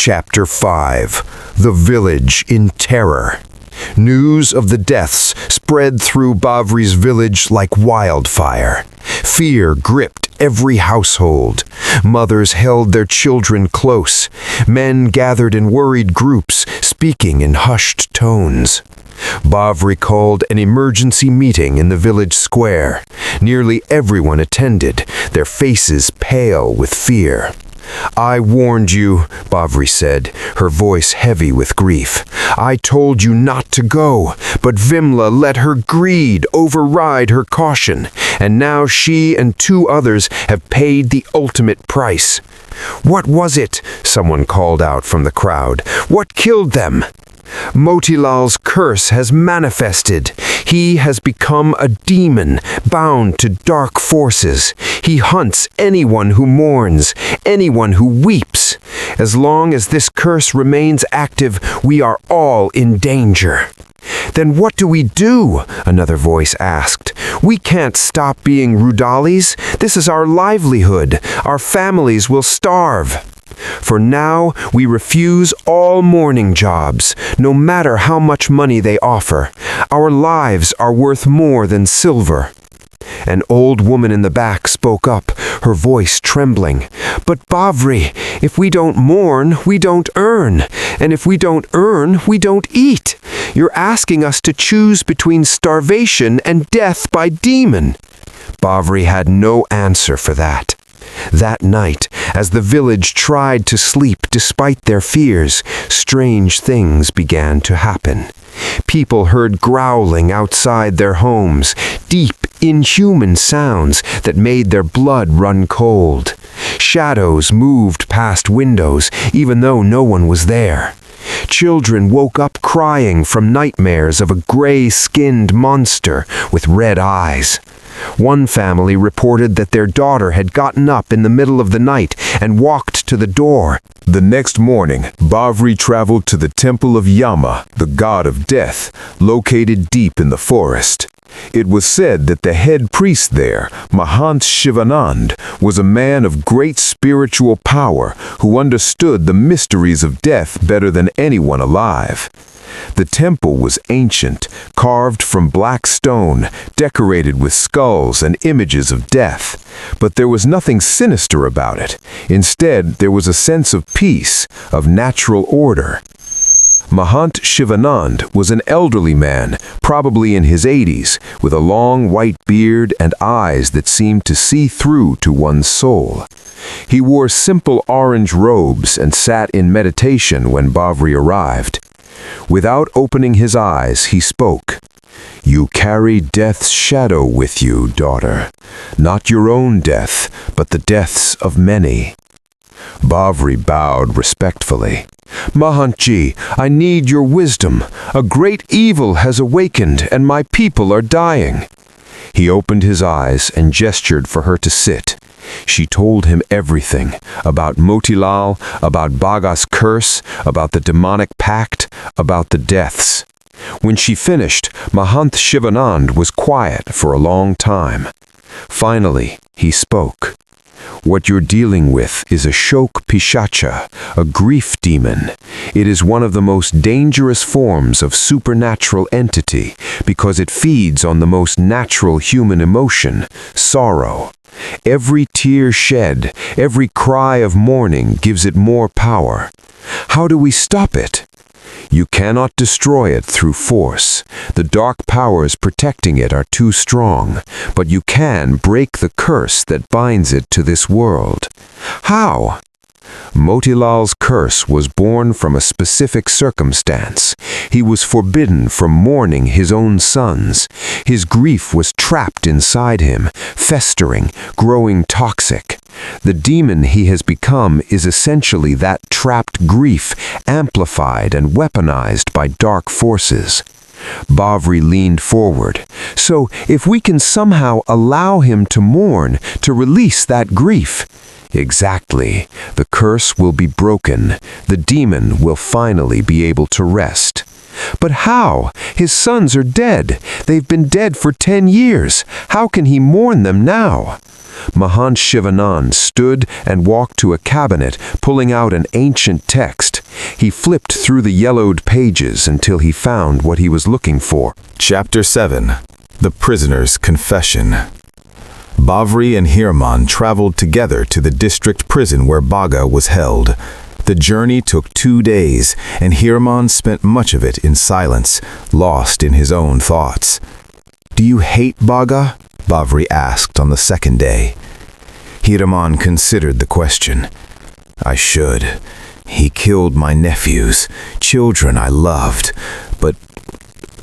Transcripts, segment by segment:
Chapter 5. The Village in Terror. News of the deaths spread through Bavri's village like wildfire. Fear gripped every household. Mothers held their children close. Men gathered in worried groups, speaking in hushed tones. Bavri called an emergency meeting in the village square. Nearly everyone attended, their faces pale with fear. "I warned you," Bavri said, her voice heavy with grief. "I told you not to go, but Vimla let her greed override her caution, and now she and 2 others have paid the ultimate price." "What was it?" someone called out from the crowd. "What killed them?" "Motilal's curse has manifested. He has become a demon, bound to dark forces. He hunts anyone who mourns, anyone who weeps. As long as this curse remains active, we are all in danger." "Then what do we do?" another voice asked. "We can't stop being Rudalis. This is our livelihood. Our families will starve." "For now, we refuse all mourning jobs, no matter how much money they offer. Our lives are worth more than silver." An old woman in the back spoke up, her voice trembling. "But Bavri, if we don't mourn, we don't earn. And if we don't earn, we don't eat. You're asking us to choose between starvation and death by demon." Bavri had no answer for that. That night, as the village tried to sleep despite their fears, strange things began to happen. People heard growling outside their homes, deep, inhuman sounds that made their blood run cold. Shadows moved past windows, even though no one was there. Children woke up crying from nightmares of a gray-skinned monster with red eyes. One family reported that their daughter had gotten up in the middle of the night and walked to the door. The next morning, Bavri traveled to the temple of Yama, the god of death, located deep in the forest. It was said that the head priest there, Mahant Shivanand, was a man of great spiritual power who understood the mysteries of death better than anyone alive. The temple was ancient, carved from black stone, decorated with skulls and images of death. But there was nothing sinister about it. Instead, there was a sense of peace, of natural order. Mahant Shivanand was an elderly man, probably in his 80s, with a long white beard and eyes that seemed to see through to one's soul. He wore simple orange robes and sat in meditation when Bavri arrived. Without opening his eyes, he spoke. "You carry death's shadow with you, daughter. Not your own death, but the deaths of many." Bavri bowed respectfully. "Mahantji, I need your wisdom. A great evil has awakened, and my people are dying." He opened his eyes and gestured for her to sit. She told him everything, about Motilal, about Baga's curse, about the demonic pact, about the deaths. When she finished, Mahant Shivanand was quiet for a long time. Finally, he spoke. "What you're dealing with is a Shok Pishacha, a grief demon. It is one of the most dangerous forms of supernatural entity because it feeds on the most natural human emotion, sorrow. Every tear shed, every cry of mourning gives it more power. How do we stop it? You cannot destroy it through force. The dark powers protecting it are too strong, but you can break the curse that binds it to this world. How? Motilal's curse was born from a specific circumstance. He was forbidden from mourning his own sons. His grief was trapped inside him, festering, growing toxic. The demon he has become is essentially that trapped grief, amplified and weaponized by dark forces. Bavri leaned forward. "So, if we can somehow allow him to mourn, to release that grief—" "Exactly. The curse will be broken. The demon will finally be able to rest." "But how? His sons are dead. They've been dead for 10 years. How can he mourn them now?" Mahant Shivanand stood and walked to a cabinet, pulling out an ancient text. He flipped through the yellowed pages until he found what he was looking for. Chapter 7. The Prisoner's Confession. Bavri and Hiraman traveled together to the district prison where Bhaga was held. The journey took 2 days, and Hiraman spent much of it in silence, lost in his own thoughts. "Do you hate Bhaga?" Bavri asked on the second day. Hiraman considered the question. "I should. He killed my nephews, children I loved, but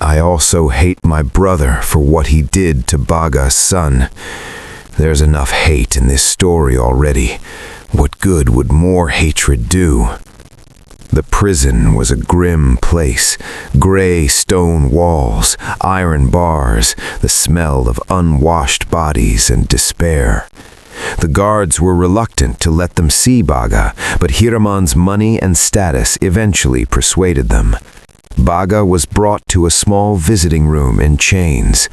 I also hate my brother for what he did to Bhaga's son. There's enough hate in this story already. What good would more hatred do?" The prison was a grim place. Gray stone walls, iron bars, the smell of unwashed bodies and despair. The guards were reluctant to let them see Bhaga, but Hiraman's money and status eventually persuaded them. Bhaga was brought to a small visiting room in chains.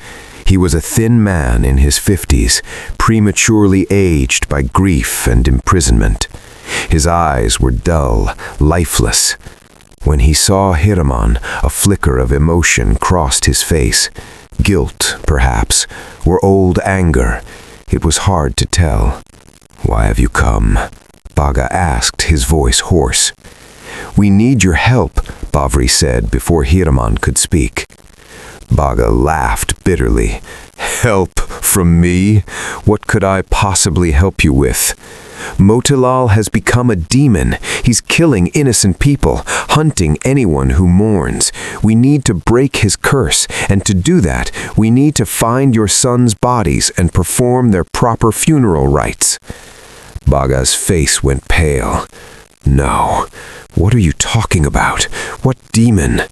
He was a thin man in his 50s, prematurely aged by grief and imprisonment. His eyes were dull, lifeless. When he saw Hiraman, a flicker of emotion crossed his face. Guilt, perhaps, or old anger. It was hard to tell. "Why have you come?" Bhaga asked, his voice hoarse. "We need your help," Bavri said before Hiraman could speak. Bhaga laughed bitterly. "Help from me? What could I possibly help you with? Motilal has become a demon. He's killing innocent people, hunting anyone who mourns. We need to break his curse, and to do that, we need to find your sons' bodies and perform their proper funeral rites." Bhaga's face went pale. "No. What are you talking about? What demon?"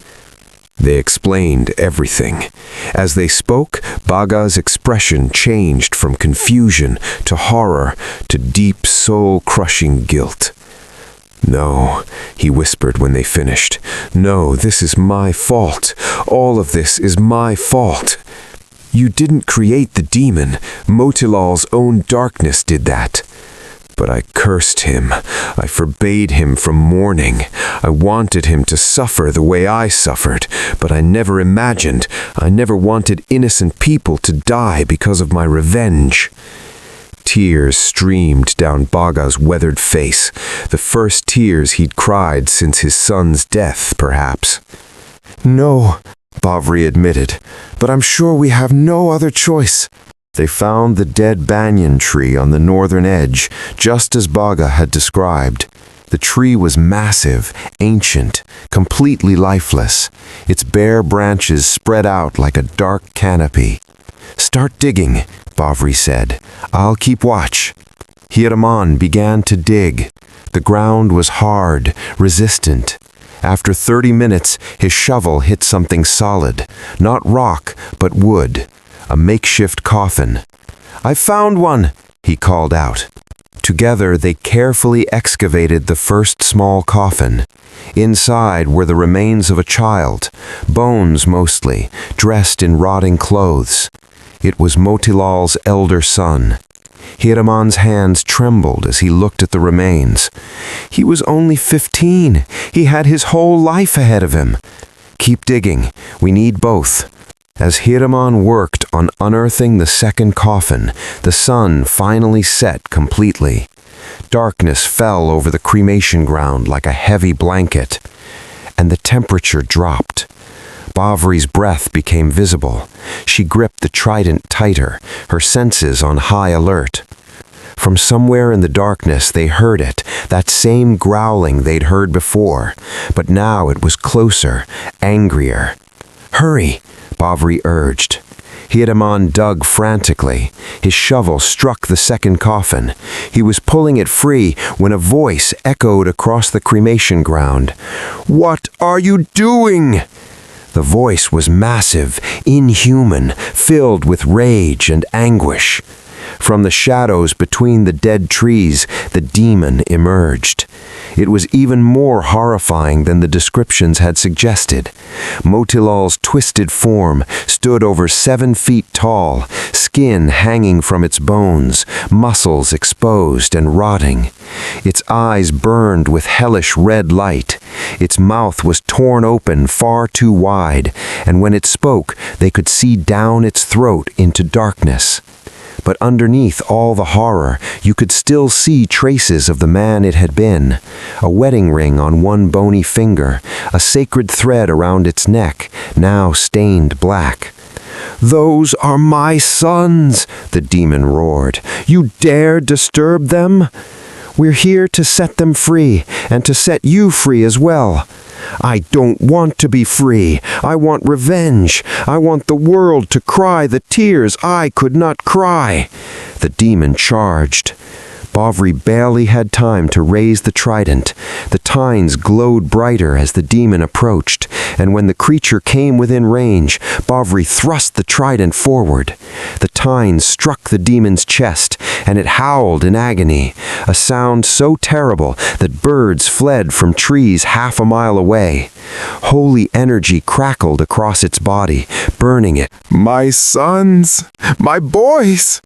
They explained everything. As they spoke, Bhaga's expression changed from confusion to horror to deep soul-crushing guilt. "No," he whispered when they finished. "No, this is my fault. All of this is my fault. You didn't create the demon. Motilal's own darkness did that. But I cursed him. I forbade him from mourning. I wanted him to suffer the way I suffered, but I never wanted innocent people to die because of my revenge." Tears streamed down Bhaga's weathered face, the first tears he'd cried since his son's death, perhaps. "No," Bavri admitted, "but I'm sure we have no other choice." They found the dead banyan tree on the northern edge, just as Bhaga had described. The tree was massive, ancient, completely lifeless. Its bare branches spread out like a dark canopy. "Start digging," Bavri said. "I'll keep watch." Hiraman began to dig. The ground was hard, resistant. After 30 minutes, his shovel hit something solid, not rock, but wood. A makeshift coffin. "I found one," he called out. Together, they carefully excavated the first small coffin. Inside were the remains of a child, bones mostly, dressed in rotting clothes. It was Motilal's elder son. Hiraman's hands trembled as he looked at the remains. He was only 15. He had his whole life ahead of him. "Keep digging. We need both." As Hiraman worked on unearthing the second coffin, the sun finally set completely. Darkness fell over the cremation ground like a heavy blanket, and the temperature dropped. Bavri's breath became visible. She gripped the trident tighter, her senses on high alert. From somewhere in the darkness they heard it, that same growling they'd heard before, but now it was closer, angrier. "Hurry!" Bavri urged. Hiraman dug frantically. His shovel struck the second coffin. He was pulling it free when a voice echoed across the cremation ground. "What are you doing?" The voice was massive, inhuman, filled with rage and anguish. From the shadows between the dead trees, the demon emerged. It was even more horrifying than the descriptions had suggested. Motilal's twisted form stood over 7 feet tall, skin hanging from its bones, muscles exposed and rotting. Its eyes burned with hellish red light. Its mouth was torn open far too wide, and when it spoke, they could see down its throat into darkness. But underneath all the horror, you could still see traces of the man it had been. A wedding ring on one bony finger, a sacred thread around its neck, now stained black. "Those are my sons," the demon roared. "You dare disturb them? We're here to set them free, and to set you free as well. I don't want to be free. I want revenge. I want the world to cry the tears I could not cry." The demon charged. Bavri barely had time to raise the trident. The tines glowed brighter as the demon approached, and when the creature came within range, Bavri thrust the trident forward. The tines struck the demon's chest, and it howled in agony, a sound so terrible that birds fled from trees half a mile away. Holy energy crackled across its body, burning it. "My sons, my boys,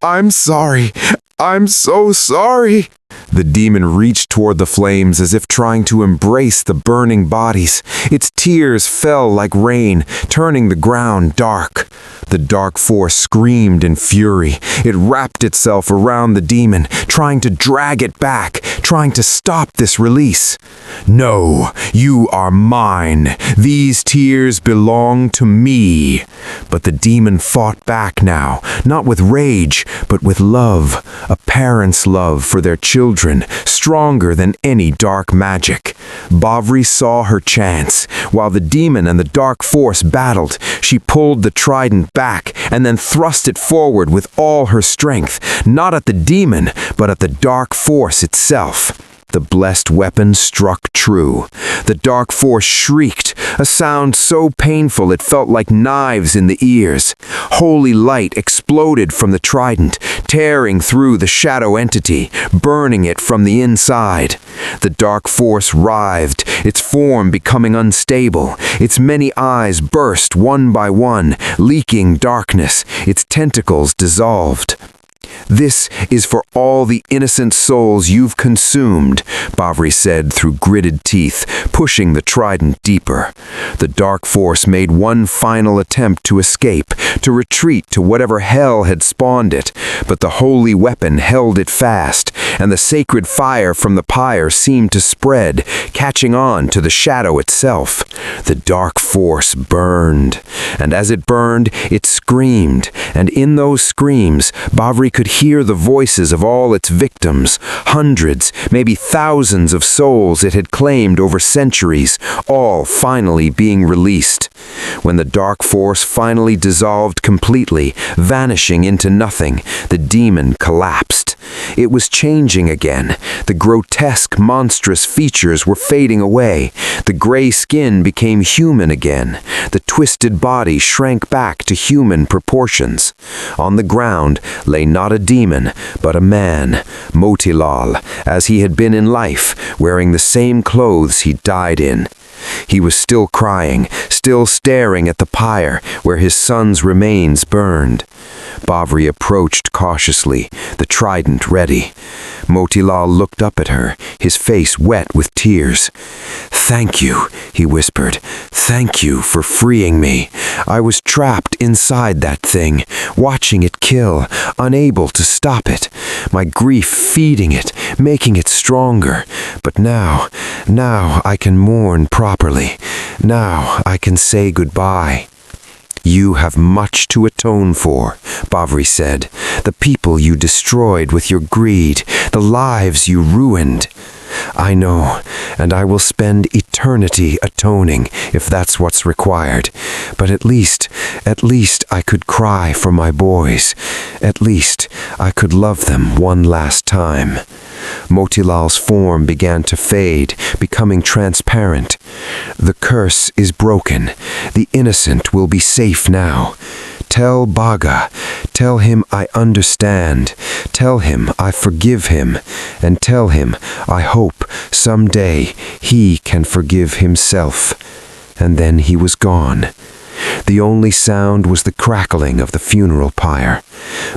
I'm sorry. I'm so sorry." The demon reached toward the flames as if trying to embrace the burning bodies. Its tears fell like rain, turning the ground dark. The dark force screamed in fury. It wrapped itself around the demon, trying to drag it back, trying to stop this release. "No, you are mine. These tears belong to me." But the demon fought back now, not with rage, but with love, a parent's love for their children, stronger than any dark magic. Bavri saw her chance. While the demon and the dark force battled, she pulled the trident back and then thrust it forward with all her strength, not at the demon, but at the dark force itself. The blessed weapon struck true. The dark force shrieked, a sound so painful it felt like knives in the ears. Holy light exploded from the trident, tearing through the shadow entity, burning it from the inside. The dark force writhed, its form becoming unstable. Its many eyes burst one by one, leaking darkness. Its tentacles dissolved. "This is for all the innocent souls you've consumed," Bavri said through gritted teeth, pushing the trident deeper. The dark force made one final attempt to escape, to retreat to whatever hell had spawned it, but the holy weapon held it fast, and the sacred fire from the pyre seemed to spread, catching on to the shadow itself. The dark force burned, and as it burned, it screamed, and in those screams, Bavri could hear the voices of all its victims, hundreds, maybe thousands of souls it had claimed over centuries, all finally being released. When the dark force finally dissolved completely, vanishing into nothing, the demon collapsed. It was changing again. The grotesque, monstrous features were fading away. The gray skin became human again. The twisted body shrank back to human proportions. On the ground lay not a demon, but a man, Motilal, as he had been in life, wearing the same clothes he died in. He was still crying, still staring at the pyre where his son's remains burned. Bavri approached cautiously, the trident ready. Motilal looked up at her, his face wet with tears. "Thank you," he whispered. "Thank you for freeing me. I was trapped inside that thing, watching it kill, unable to stop it. My grief feeding it, making it stronger. But now I can mourn properly. Now I can say goodbye." "You have much to atone for," Bavri said. "The people you destroyed with your greed, the lives you ruined. I know, and I will spend eternity atoning, if that's what's required. But at least I could cry for my boys. At least I could love them one last time." Motilal's form began to fade, becoming transparent. "The curse is broken. The innocent will be safe now. Tell Baga, tell him I understand, tell him I forgive him, and tell him I hope someday he can forgive himself. And then he was gone. The only sound was the crackling of the funeral pyre.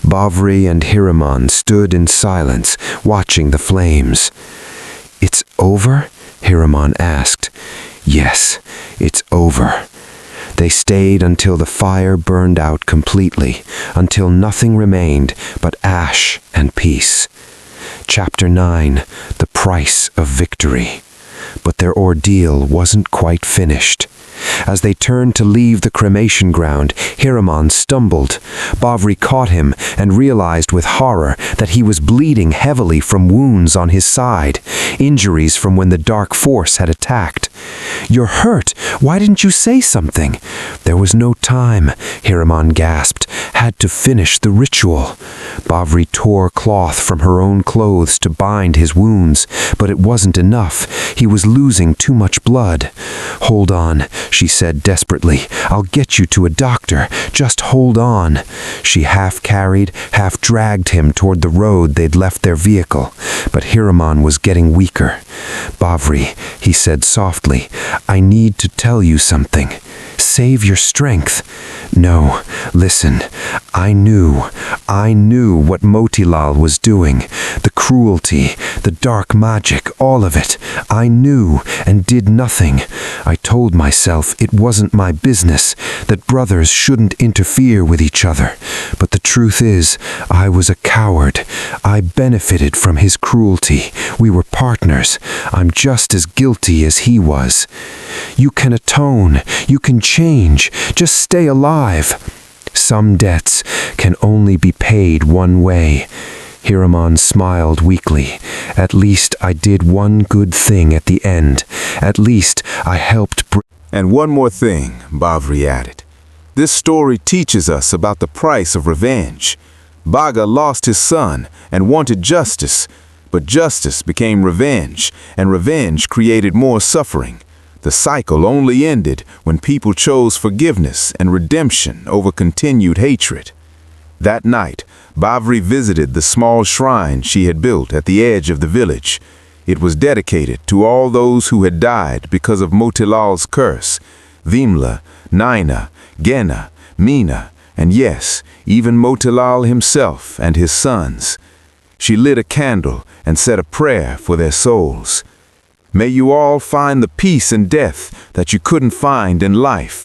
Bavri and Hiraman stood in silence, watching the flames. "It's over?" Hiraman asked. "Yes, it's over." They stayed until the fire burned out completely, until nothing remained but ash and peace. Chapter 9, The Price of Victory. But their ordeal wasn't quite finished. As they turned to leave the cremation ground, Hiraman stumbled. Bavri caught him and realized with horror that he was bleeding heavily from wounds on his side, injuries from when the dark force had attacked. "You're hurt. Why didn't you say something?" "There was no time," Hiraman gasped. "Had to finish the ritual." Bavri tore cloth from her own clothes to bind his wounds, but it wasn't enough. He was losing too much blood. "Hold on," she said desperately. "I'll get you to a doctor. Just hold on." She half carried, half dragged him toward the road they'd left their vehicle, but Hiraman was getting weaker. "Bavri," he said softly, "I need to tell you something. Save your strength." "No, listen, I knew what Motilal was doing. The cruelty, the dark magic, all of it. I knew and did nothing. I told myself it wasn't my business, that brothers shouldn't interfere with each other. But the truth is, I was a coward. I benefited from his cruelty. We were partners. I'm just as guilty as he was. You can atone. You can change. Just stay alive. Some debts can only be paid one way." Hiraman smiled weakly. "At least I did one good thing at the end. At least I helped And one more thing, Bavri added. This story teaches us about the price of revenge. Baga lost his son and wanted justice, but justice became revenge, and revenge created more suffering. The cycle only ended when people chose forgiveness and redemption over continued hatred. That night, Bavri visited the small shrine she had built at the edge of the village. It was dedicated to all those who had died because of Motilal's curse: Vimla, Naina, Gena, Mina, and yes, even Motilal himself and his sons. She lit a candle and said a prayer for their souls. "May you all find the peace in death that you couldn't find in life."